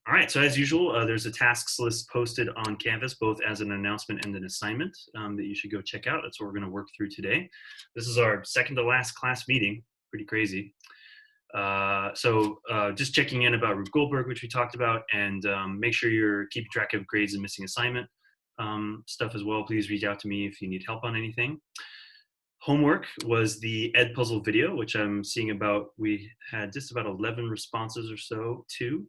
All right, so as usual, there's a tasks list posted on Canvas, both as an announcement and an assignment that you should go check out. That's what we're going to work through today. This is our second to last class meeting, pretty crazy. Just checking in about Rube Goldberg, which we talked about, and make sure you're keeping track of grades and missing assignment stuff as well. Please reach out to me if you need help on anything. Homework was the Ed Puzzle video, which I'm seeing we had just about 11 responses or so to.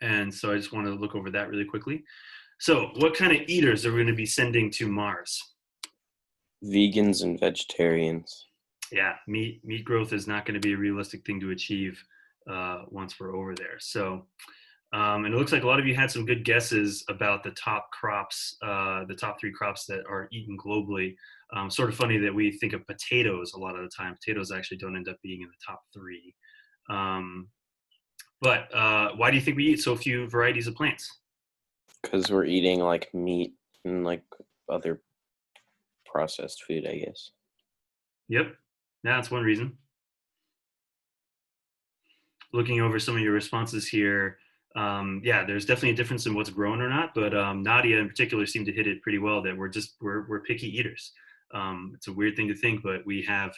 And so I just want to look over that really quickly. So what kind of eaters are we going to be sending to Mars? Vegans and vegetarians. Yeah, meat growth is not going to be a realistic thing to achieve once we're over there. So, and it looks like a lot of you had some good guesses about the top crops, the top 3 crops that are eaten globally. Sort of funny that we think of potatoes a lot of the time. Potatoes actually don't end up being in the top 3. But why do you think we eat so few varieties of plants? Because we're eating like meat and like other processed food, I guess. Yep, that's one reason. Looking over some of your responses here, yeah, there's definitely a difference in what's grown or not, but Nadia in particular seemed to hit it pretty well that we're picky eaters. It's a weird thing to think, but we have,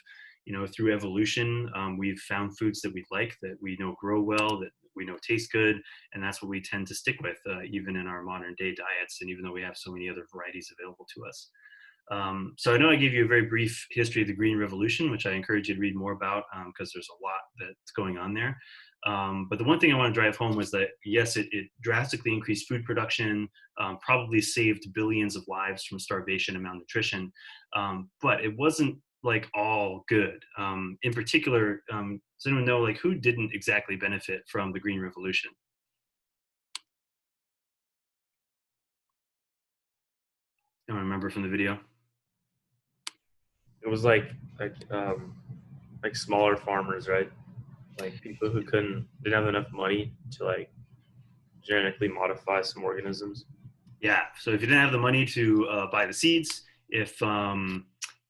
through evolution, we've found foods that we like, that we know grow well, that we know taste good, and that's what we tend to stick with, even in our modern day diets, and even though we have so many other varieties available to us. So I know I gave you a very brief history of the Green Revolution, which I encourage you to read more about because there's a lot that's going on there. But the one thing I want to drive home was that, yes, it drastically increased food production, probably saved billions of lives from starvation and malnutrition, but it wasn't like all good. In particular, does anyone know like who didn't exactly benefit from the Green Revolution? Anyone remember from the video? It was like smaller farmers, right? Like people who didn't have enough money to like genetically modify some organisms. Yeah, so if you didn't have the money to buy the seeds, if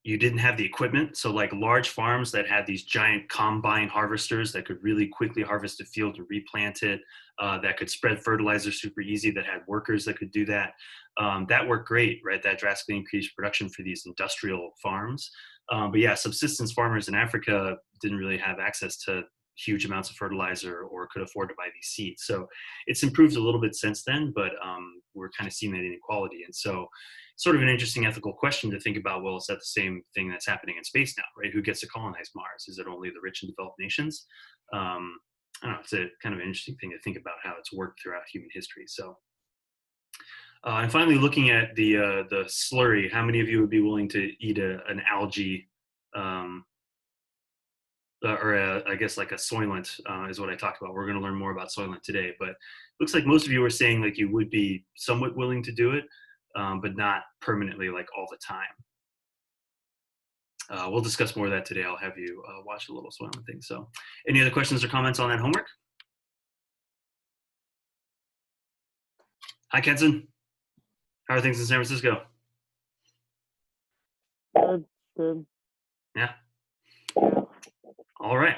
you didn't have the equipment, so like large farms that had these giant combine harvesters that could really quickly harvest a field to replant it, that could spread fertilizer super easy, that had workers that could do that, that worked great, right? That drastically increased production for these industrial farms. But yeah, subsistence farmers in Africa didn't really have access to huge amounts of fertilizer or could afford to buy these seeds. So it's improved a little bit since then, but we're kind of seeing that inequality. And so sort of an interesting ethical question to think about, well, is that the same thing that's happening in space now, right? Who gets to colonize Mars? Is it only the rich and developed nations? I don't know, it's a kind of an interesting thing to think about how it's worked throughout human history. So, and finally, looking at the slurry, how many of you would be willing to eat an algae I guess like a soylent is what I talked about. We're going to learn more about soylent today, but it looks like most of you are saying like you would be somewhat willing to do it, but not permanently like all the time. We'll discuss more of that today. I'll have you watch a little soylent thing. So any other questions or comments on that homework? Hi, Kenson. How are things in San Francisco? Good. Yeah. All right.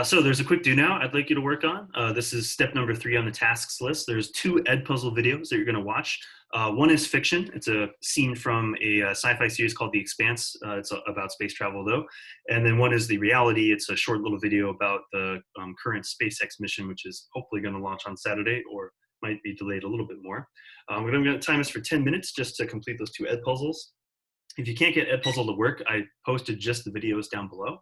So there's a quick do now I'd like you to work on. This is step number 3 on the tasks list. There's 2 Ed Puzzle videos that you're going to watch. One is fiction. It's a scene from a sci-fi series called The Expanse. It's about space travel, though. And then one is the reality. It's a short little video about the current SpaceX mission, which is hopefully going to launch on Saturday or might be delayed a little bit more. We're going to time this for 10 minutes just to complete those 2 Ed Puzzles. If you can't get Ed Puzzle to work, I posted just the videos down below.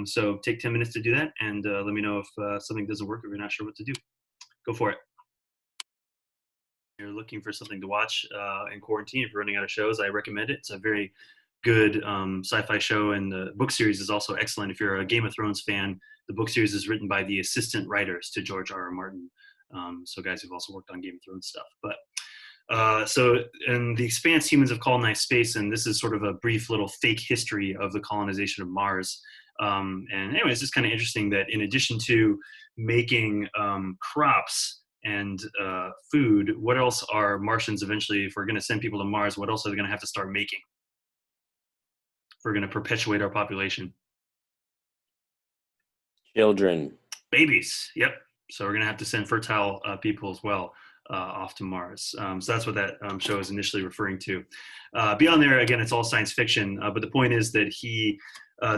So take 10 minutes to do that, and let me know if something doesn't work or you're not sure what to do. Go for it. If you're looking for something to watch in quarantine, if you're running out of shows, I recommend it. It's a very good sci-fi show, and the book series is also excellent. If you're a Game of Thrones fan, the book series is written by the assistant writers to George R.R. Martin. So guys who've also worked on Game of Thrones stuff. But so in The Expanse, humans have colonized space, and this is sort of a brief little fake history of the colonization of Mars. And anyway, it's just kind of interesting that in addition to making crops and food, what else are Martians eventually, if we're going to send people to Mars, what else are they going to have to start making if we're going to perpetuate our population? Children. Babies. Yep. So we're going to have to send fertile people as well off to Mars. So that's what that show is initially referring to. Beyond there, again, it's all science fiction. But the point is that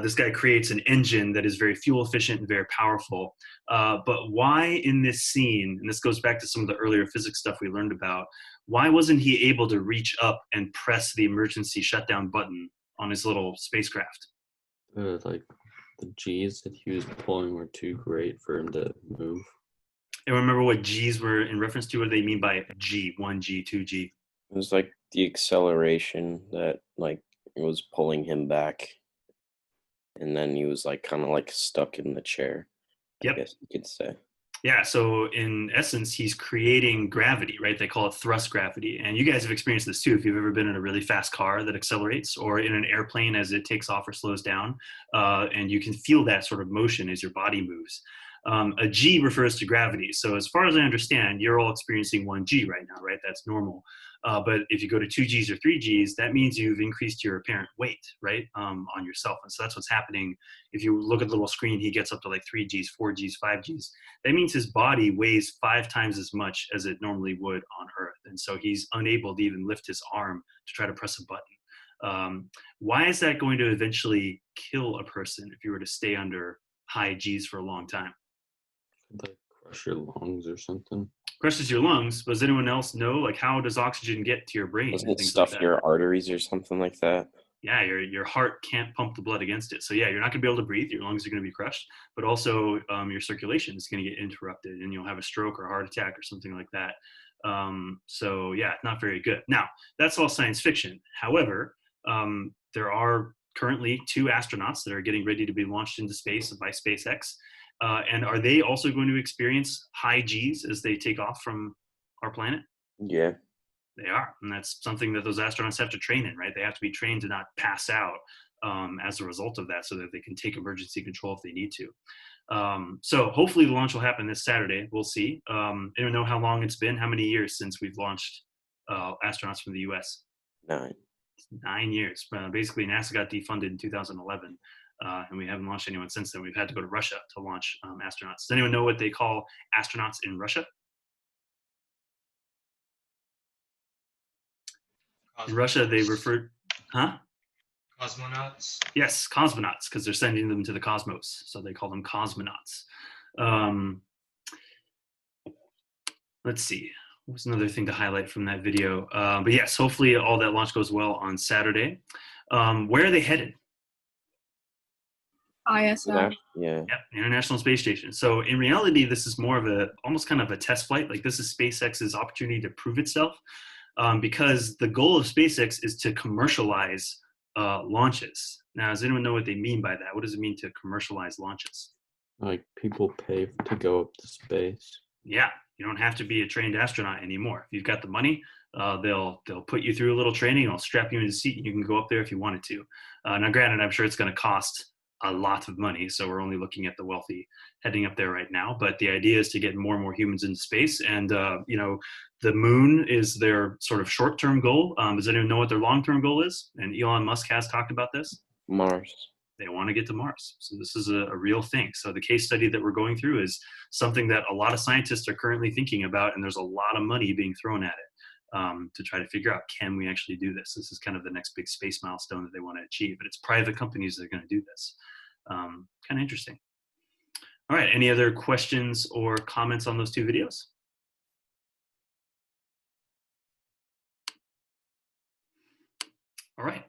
this guy creates an engine that is very fuel efficient and very powerful. But why in this scene, and this goes back to some of the earlier physics stuff we learned about, why wasn't he able to reach up and press the emergency shutdown button on his little spacecraft? Like the G's that he was pulling were too great for him to move. And remember what G's were in reference to? What do they mean by G? 1G, 2G? It was like the acceleration that like was pulling him back, and then he was like kind of like stuck in the chair. Yep. I guess you could say. Yeah, so in essence, he's creating gravity, right? They call it thrust gravity. And you guys have experienced this too. If you've ever been in a really fast car that accelerates, or in an airplane as it takes off or slows down, and you can feel that sort of motion as your body moves. A G refers to gravity. So as far as I understand, you're all experiencing 1G right now, right? That's normal. But if you go to 2Gs or 3Gs, that means you've increased your apparent weight, right, on yourself. And so that's what's happening. If you look at the little screen, he gets up to like 3Gs, 4Gs, 5Gs. That means his body weighs 5 times as much as it normally would on Earth. And so he's unable to even lift his arm to try to press a button. Why is that going to eventually kill a person if you were to stay under high Gs for a long time? Like crush your lungs or something. Crushes your lungs. Does anyone else know, like, how does oxygen get to your brain? Doesn't and it things stuff like that? your arteries or something like that? Yeah, your heart can't pump the blood against it. So yeah, you're not going to be able to breathe. Your lungs are going to be crushed, but also your circulation is going to get interrupted, and you'll have a stroke or a heart attack or something like that. So yeah, not very good. Now, that's all science fiction. However, there are currently 2 astronauts that are getting ready to be launched into space by SpaceX. And are they also going to experience high Gs as they take off from our planet? Yeah. They are. And that's something that those astronauts have to train in, right? They have to be trained to not pass out as a result of that, so that they can take emergency control if they need to. So hopefully the launch will happen this Saturday. We'll see. I don't know how long it's been, how many years since we've launched astronauts from the US. 9. 9 years. Basically, NASA got defunded in 2011. And we haven't launched anyone since then. We've had to go to Russia to launch astronauts. Does anyone know what they call astronauts in Russia? In Russia, they refer, Cosmonauts. Yes, cosmonauts, because they're sending them to the cosmos. So they call them cosmonauts. Let's see. What was another thing to highlight from that video? But yes, hopefully all that launch goes well on Saturday. Where are they headed? ISS. Yeah. Yep, International Space Station. So in reality, this is more of almost kind of a test flight. Like, this is SpaceX's opportunity to prove itself, because the goal of SpaceX is to commercialize launches. Now, does anyone know what they mean by that? What does it mean to commercialize launches? Like people pay to go up to space. Yeah, you don't have to be a trained astronaut anymore. If you've got the money, they'll put you through a little training. They'll strap you in the seat, and you can go up there if you wanted to. Now, granted, I'm sure it's going to cost a lot of money, so we're only looking at the wealthy heading up there right now. But the idea is to get more and more humans into space, and the moon is their sort of short-term goal. Does anyone know what their long-term goal is? And Elon Musk has talked about this. Mars. They want to get to Mars. So this is a real thing. So the case study that we're going through is something that a lot of scientists are currently thinking about, and there's a lot of money being thrown at it to try to figure out, can we actually do this? This is kind of the next big space milestone that they want to achieve, but it's private companies that are going to do this. Kind of interesting. All right, any other questions or comments on those 2 videos? All right.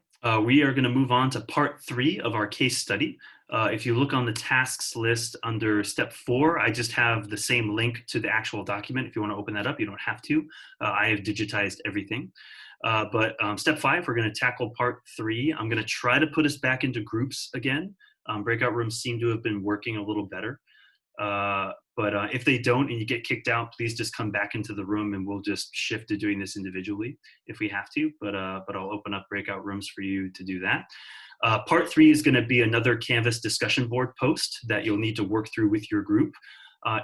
We are going to move on to part 3 of our case study. If you look on the tasks list under step 4, I just have the same link to the actual document. If you want to open that up, you don't have to. I have digitized everything. But step 5, we're going to tackle part 3. I'm going to try to put us back into groups again. Breakout rooms seem to have been working a little better. But if they don't and you get kicked out, please just come back into the room, and we'll just shift to doing this individually if we have to. But I'll open up breakout rooms for you to do that. Part 3 is going to be another Canvas discussion board post that you'll need to work through with your group.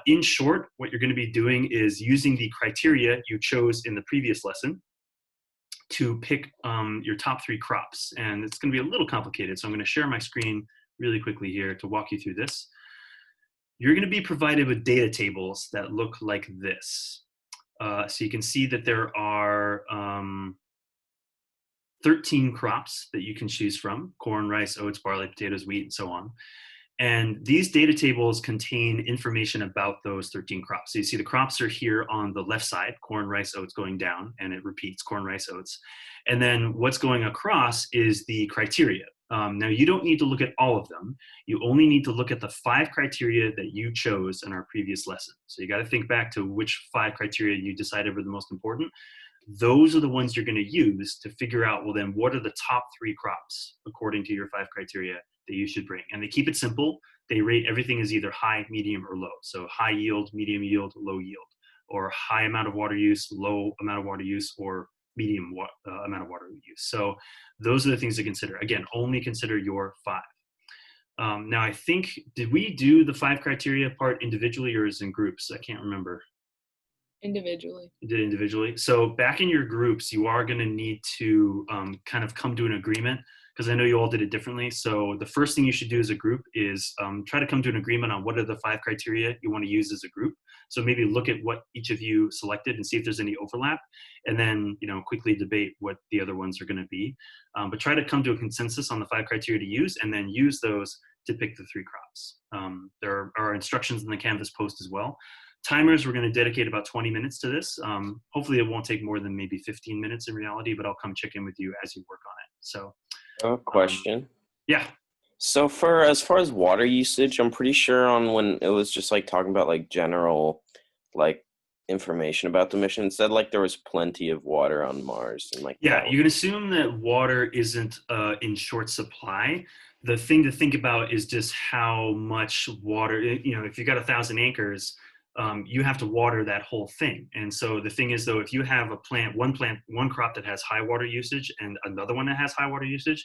In short, what you're going to be doing is using the criteria you chose in the previous lesson to pick your top 3 crops. And it's going to be a little complicated, so I'm going to share my screen really quickly here to walk you through this. you're going to be provided with data tables that look like this. So you can see that there are 13 crops that you can choose from: corn, rice, oats, barley, potatoes, wheat, and so on. And these data tables contain information about those 13 crops. So you see the crops are here on the left side: corn, rice, oats, going down, and it repeats corn, rice, oats. And then what's going across is the criteria. Now, you don't need to look at all of them. You only need to look at the 5 criteria that you chose in our previous lesson. So you got to think back to which 5 criteria you decided were the most important. Those are the ones you're going to use to figure out, well, then what are the top 3 crops according to your 5 criteria that you should bring. And they keep it simple. They rate everything as either high, medium, or low. So high yield, medium yield, low yield, or high amount of water use, low amount of water use, or medium amount of water use. So those are the things to consider. Again, only consider your 5. Now, I think, did we do the 5 criteria part individually or is in groups? I can't remember. Individually. You did individually. So back in your groups, you are going to need to kind of come to an agreement, because I know you all did it differently. So the first thing you should do as a group is try to come to an agreement on what are the 5 criteria you want to use as a group. So maybe look at what each of you selected and see if there's any overlap, and then quickly debate what the other ones are going to be. But try to come to a consensus on the 5 criteria to use, and then use those to pick the 3 crops. There are instructions in the Canvas post as well. Timers, we're going to dedicate about 20 minutes to this. Hopefully it won't take more than maybe 15 minutes in reality, but I'll come check in with you as you work on it. So, Question. Yeah. So as far as water usage, I'm pretty sure on when it was just like talking about like general like information about the mission, it said like there was plenty of water on Mars and like Yeah, you can assume that water isn't in short supply. The thing to think about is just how much water, if you got 1,000 acres, you have to water that whole thing. And so the thing is, though, if you have one crop that has high water usage and another one that has high water usage,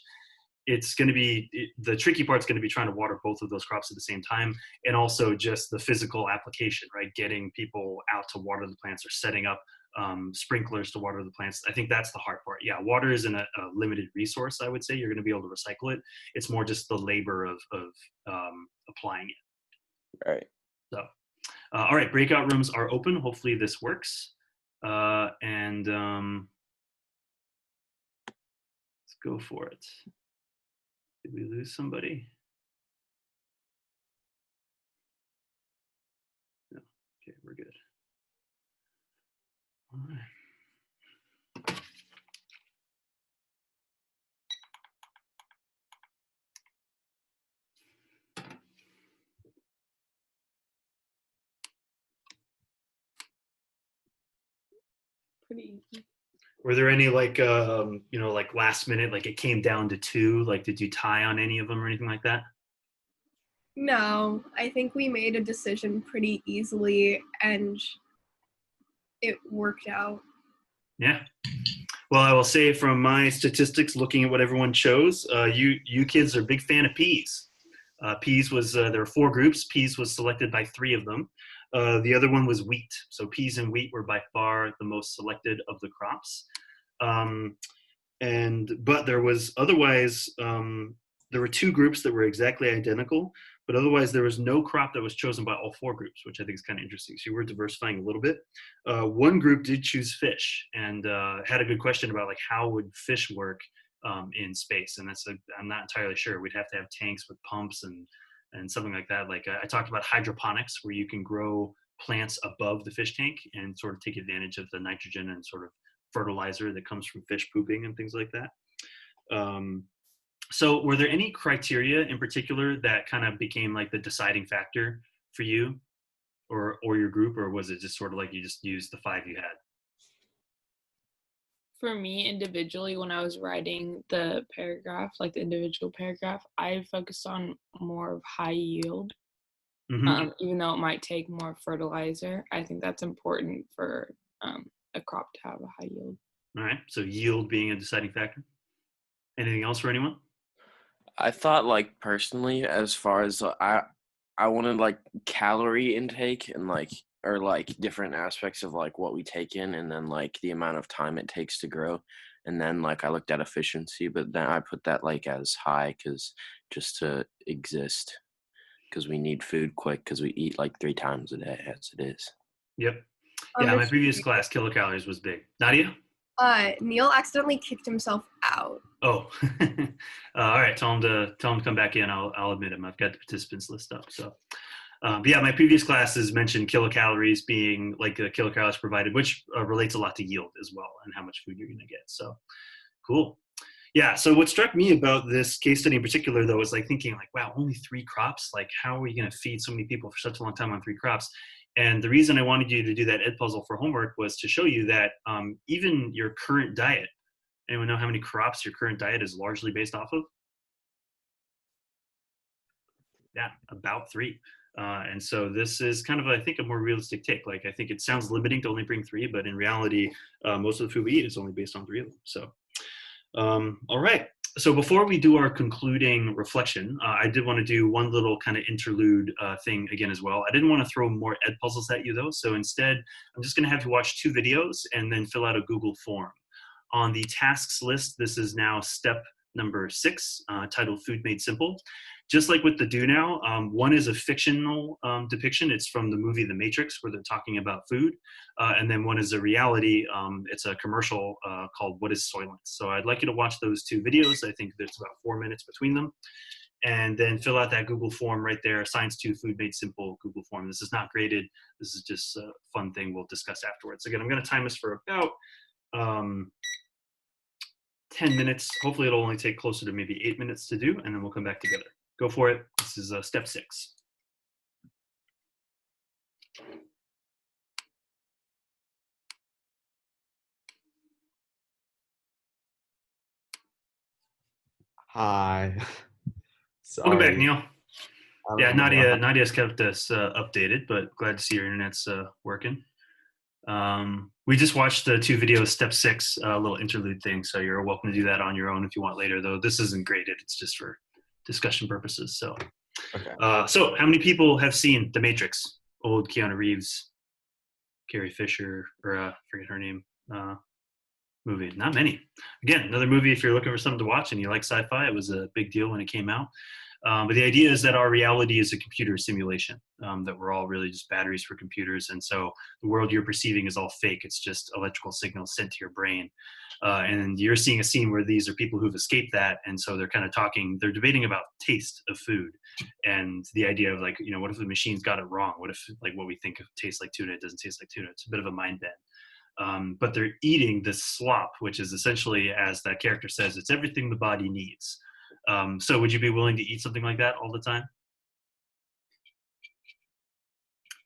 it's going to be, the tricky part's going to be trying to water both of those crops at the same time, and also just the physical application, right? Getting people out to water the plants or setting up sprinklers to water the plants. I think that's the hard part. Yeah, water isn't a limited resource, I would say. You're going to be able to recycle it. It's more just the labor of applying it. Right. So, all right, breakout rooms are open. Hopefully this works. And let's go for it. Did we lose somebody? No. Okay, we're good. All right. Pretty easy. Were there any like last minute, like it came down to 2, like did you tie on any of them or anything like that? No, I think we made a decision pretty easily and it worked out. Yeah. Well, I will say from my statistics, looking at what everyone chose, you kids are a big fan of peas. Peas was, there were 4 groups. Peas was selected by 3 of them. The other one was wheat. So peas and wheat were by far the most selected of the crops. But there was otherwise, there were 2 groups that were exactly identical, but otherwise there was no crop that was chosen by all 4 groups, which I think is kind of interesting. So you were diversifying a little bit. One group did choose fish and had a good question about like how would fish work in space, and I'm not entirely sure. We'd have to have tanks with pumps and something like that. Like I talked about hydroponics, where you can grow plants above the fish tank and sort of take advantage of the nitrogen and sort of fertilizer that comes from fish pooping and things like that. So were there any criteria in particular that kind of became like the deciding factor for you or your group, or was it just sort of like you just used the 5 you had? For me individually, when I was writing the paragraph, like the individual paragraph, I focused on more of high yield. Mm-hmm. Even though it might take more fertilizer, I think that's important for a crop to have a high yield. All right, so yield being a deciding factor. Anything else for anyone? I thought like personally, as far as I wanted like calorie intake and like different aspects of like what we take in, and then like the amount of time it takes to grow, and then like I looked at efficiency, but then I put that like as high because just to exist. because we need food quick because we eat like 3 times a day as it is. Yep. Yeah, my It's previous class, kilocalories was big. Nadia? Neil accidentally kicked himself out. Oh, all right. Tell him to come back in. I'll admit him. I've got the participants list up. So, but yeah, my previous classes mentioned kilocalories being like the kilocalories provided, which relates a lot to yield as well and how much food you're going to get. So, cool. Yeah. So what struck me about this case study in particular, though, is like thinking like, wow, only 3 crops. Like, how are we going to feed so many people for such a long time on 3 crops? And the reason I wanted you to do that Edpuzzle for homework was to show you that even your current diet. Anyone know how many crops your current diet is largely based off of? Yeah, about 3. And so this is kind of, I think, a more realistic take. Like, I think it sounds limiting to only bring 3, but in reality, most of the food we eat is only based on 3 of them. So, all right. So before we do our concluding reflection, I did want to do one little kind of interlude thing again as well. I didn't want to throw more ed puzzles at you though. So instead, I'm just going to have you watch 2 videos and then fill out a Google form. On the tasks list, this is now step number 6, titled Food Made Simple. Just like with the Do Now, one is a fictional depiction. It's from the movie The Matrix, where they're talking about food. And then one is a reality. It's a commercial called What is Soylent? So I'd like you to watch those 2 videos. I think there's about 4 minutes between them. And then fill out that Google form right there, Science 2 Food Made Simple Google form. This is not graded. This is just a fun thing we'll discuss afterwards. Again, I'm going to time this for about 10 minutes. Hopefully it'll only take closer to maybe 8 minutes to do, and then we'll come back together. Go for it. This is step 6. Hi. Welcome back, Sorry. Neil. I Yeah, don't know what Nadia's kept us updated, but glad to see your internet's working. We just watched the 2 videos, step 6, little interlude thing, so you're welcome to do that on your own if you want later, though this isn't graded. It's just for discussion purposes. So, Okay. So how many people have seen The Matrix? Old Keanu Reeves, Carrie Fisher, or forget her name, movie. Not many. Again, another movie if you're looking for something to watch and you like sci-fi. It was a big deal when it came out. But the idea is that our reality is a computer simulation, that we're all really just batteries for computers. And so the world you're perceiving is all fake. It's just electrical signals sent to your brain. And you're seeing a scene where these are people who've escaped that. And so they're kind of they're debating about taste of food and the idea of like, what if the machine's got it wrong? What if like what we think of tastes like tuna, it doesn't taste like tuna? It's a bit of a mind bend. But they're eating this slop, which is essentially, as that character says, it's everything the body needs. So would you be willing to eat something like that all the time?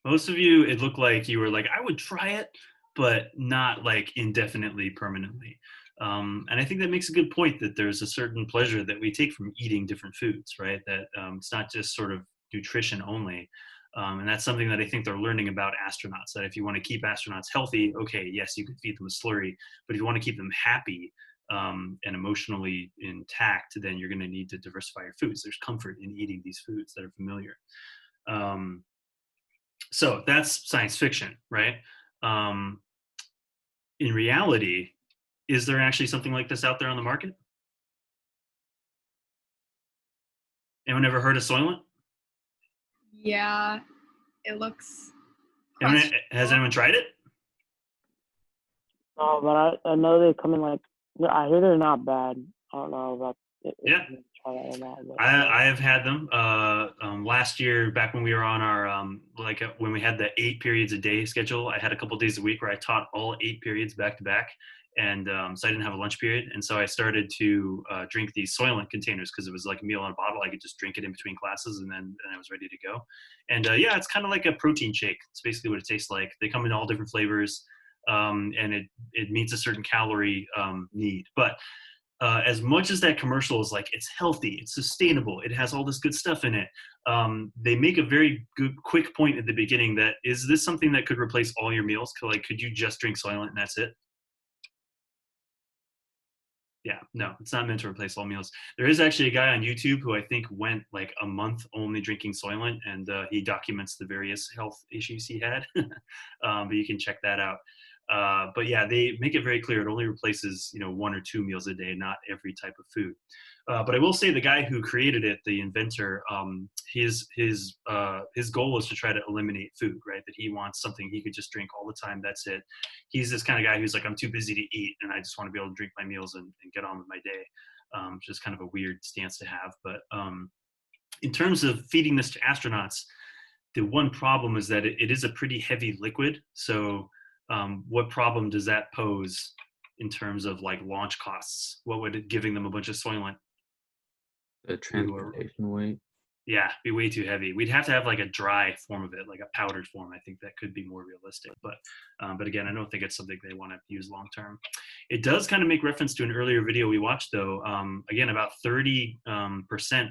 Most of you, it looked like you were like, I would try it, but not like indefinitely, permanently. And I think that makes a good point that there's a certain pleasure that we take from eating different foods, right? That it's not just sort of nutrition only. And that's something that I think they're learning about astronauts, that if you want to keep astronauts healthy, okay, yes, you can feed them a slurry, but if you want to keep them happy and emotionally intact, then you're going to need to diversify your foods. There's comfort in eating these foods that are familiar. So that's science fiction, right? In reality, is there actually something like this out there on the market? Anyone ever heard of Soylent? Yeah, it looks. Has anyone tried it? No, but I know they come in like, I hear they're not bad. I don't know about it. Yeah. Try that or not, but, I have had them last year, back when we were on our when we had the 8 periods a day schedule. I had a couple days a week where I taught all 8 periods back to back, and so I didn't have a lunch period, and so I started to drink these Soylent containers because it was like a meal in a bottle. I could just drink it in between classes, and then I was ready to go. And yeah, it's kind of like a protein shake. It's basically what it tastes like. They come in all different flavors, and it meets a certain calorie need, but. As much as that commercial is like, it's healthy, it's sustainable, it has all this good stuff in it, they make a very good, quick point at the beginning that, is this something that could replace all your meals? Could you just drink Soylent and that's it? Yeah, no, it's not meant to replace all meals. There is actually a guy on YouTube who I think went like a month only drinking Soylent, and he documents the various health issues he had. But you can check that out. But yeah, they make it very clear it only replaces 1 or 2 meals a day, not every type of food. But I will say the guy who created it, the inventor, his goal was to try to eliminate food, right? That he wants something he could just drink all the time. That's it. He's this kind of guy who's like, I'm too busy to eat, and I just want to be able to drink my meals and get on with my day. Which is kind of a weird stance to have. But in terms of feeding this to astronauts, the one problem is that it is a pretty heavy liquid. So what problem does that pose in terms of like launch costs? What would it giving them a bunch of Soylent? The transportation weight. Yeah, be way too heavy. We'd have to have like a dry form of it, like a powdered form. I think that could be more realistic. But again, I don't think it's something they want to use long term. It does kind of make reference to an earlier video we watched, though. Again, about 30%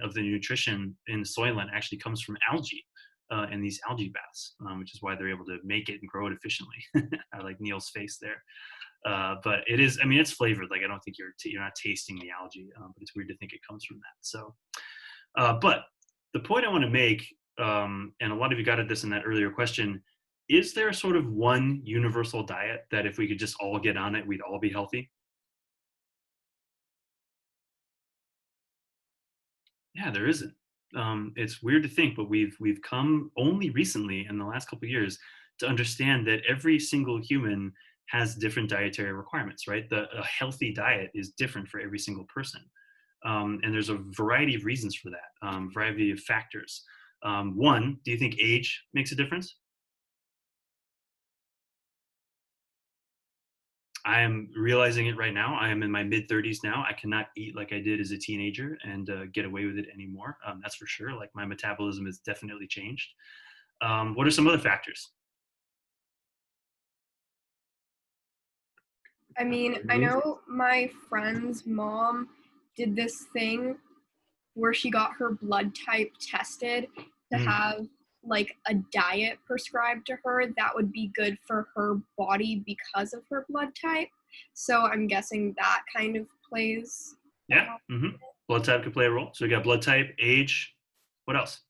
of the nutrition in Soylent actually comes from algae in these algae baths, which is why they're able to make it and grow it efficiently. I like Neil's face there. But it is, I mean, it's flavored. Like I don't think you're not tasting the algae, but it's weird to think it comes from that. So, but the point I want to make, and a lot of you got at this in that earlier question, is there sort of one universal diet that if we could just all get on it, we'd all be healthy? Yeah, there isn't. It's weird to think, but we've come only recently in the last couple of years to understand that every single human has different dietary requirements, right? A healthy diet is different for every single person. And there's a variety of reasons for that, variety of factors. One, do you think age makes a difference? I am realizing it right now. I am in my mid-30s now. I cannot eat like I did as a teenager and get away with it anymore. That's for sure. Like my metabolism has definitely changed. What are some other factors? I mean, I know my friend's mom did this thing where she got her blood type tested to have like a diet prescribed to her that would be good for her body because of her blood type. So I'm guessing that kind of plays. Yeah. Blood type could play a role. So we got blood type, age. What else?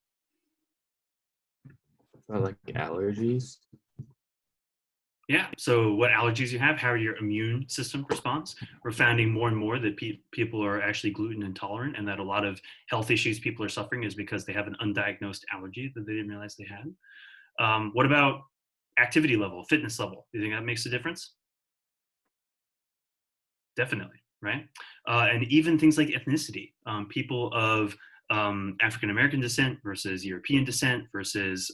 Like allergies. Yeah. So what allergies you have, how your immune system responds. We're finding more and more that people are actually gluten intolerant, and that a lot of health issues people are suffering is because they have an undiagnosed allergy that they didn't realize they had. What about activity level, fitness level? Do you think that makes a difference? Definitely, right? And even things like ethnicity. People of African American descent versus European descent versus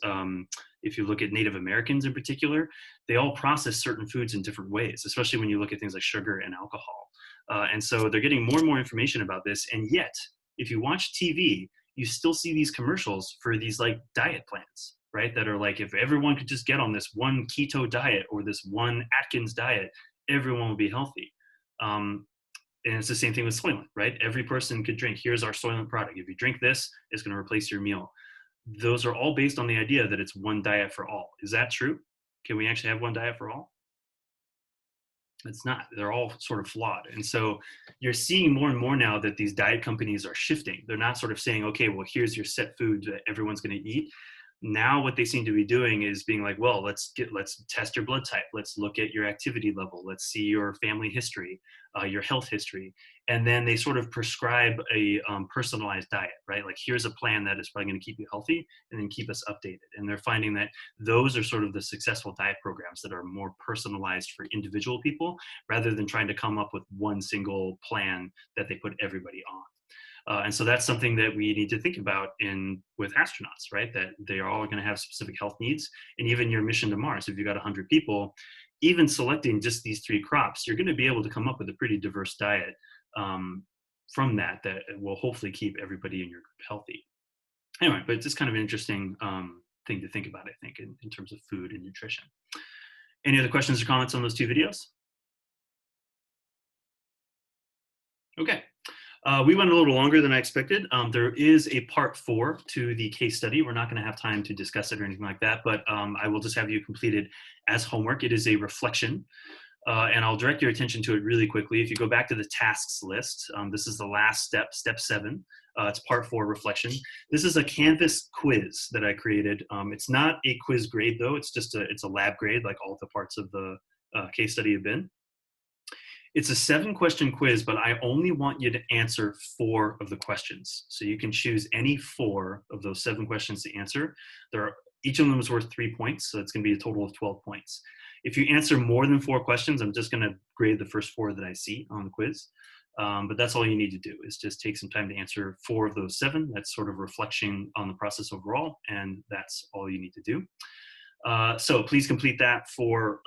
if you look at Native Americans in particular, they all process certain foods in different ways, especially when you look at things like sugar and alcohol. And so they're getting more and more information about this. And yet, if you watch TV, you still see these commercials for these like diet plans, right? That are like, if everyone could just get on this one keto diet or this one Atkins diet, everyone would be healthy. And it's the same thing with Soylent, right? Every person could drink, here's our Soylent product. If you drink this, it's going to replace your meal. Those are all based on the idea that it's one diet for all. Is that true? Can we actually have one diet for all? It's not. They're all sort of flawed. And so you're seeing more and more now that these diet companies are shifting. They're not sort of saying, okay, well, here's your set food that everyone's going to eat. Now what they seem to be doing is being like, well, let's test your blood type. Let's look at your activity level. Let's see your family history, your health history. And then they sort of prescribe a personalized diet, right? Like here's a plan that is probably going to keep you healthy and then keep us updated. And they're finding that those are sort of the successful diet programs that are more personalized for individual people rather than trying to come up with one single plan that they put everybody on. And so that's something that we need to think about with astronauts, right? That they are all going to have specific health needs. And even your mission to Mars, if you've got 100 people, even selecting just these 3 crops, you're going to be able to come up with a pretty diverse diet from that will hopefully keep everybody in your group healthy. Anyway, but it's just kind of an interesting thing to think about, I think, in terms of food and nutrition. Any other questions or comments on those 2 videos? Okay. We went a little longer than I expected. There is a part 4 to the case study. We're not going to have time to discuss it or anything like that, but I will just have you complete it as homework. It is a reflection, and I'll direct your attention to it really quickly. If you go back to the tasks list, this is the last step, step 7. It's part 4 reflection. This is a Canvas quiz that I created. It's not a quiz grade though. It's just it's a lab grade, like all the parts of the case study you've been. It's a 7-question quiz, but I only want you to answer 4 of the questions. So you can choose any 4 of those 7 questions to answer. Each of them is worth 3 points, so it's going to be a total of 12 points. If you answer more than 4 questions, I'm just going to grade the first 4 that I see on the quiz. But that's all you need to do, is just take some time to answer 4 of those 7. That's sort of reflection on the process overall, and that's all you need to do. So please complete that for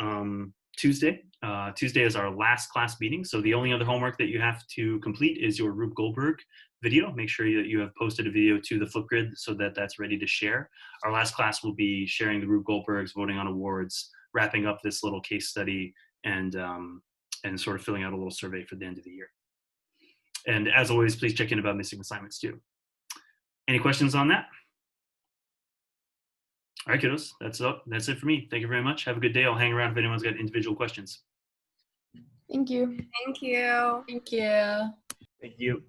Tuesday. Tuesday is our last class meeting, so the only other homework that you have to complete is your Rube Goldberg video. Make sure that you have posted a video to the Flipgrid so that that's ready to share. Our last class will be sharing the Rube Goldbergs, voting on awards, wrapping up this little case study, and sort of filling out a little survey for the end of the year. And as always, please check in about missing assignments too. Any questions on that? All right, kiddos, that's it for me. Thank you very much. Have a good day. I'll hang around if anyone's got individual questions. Thank you. Thank you. Thank you. Thank you.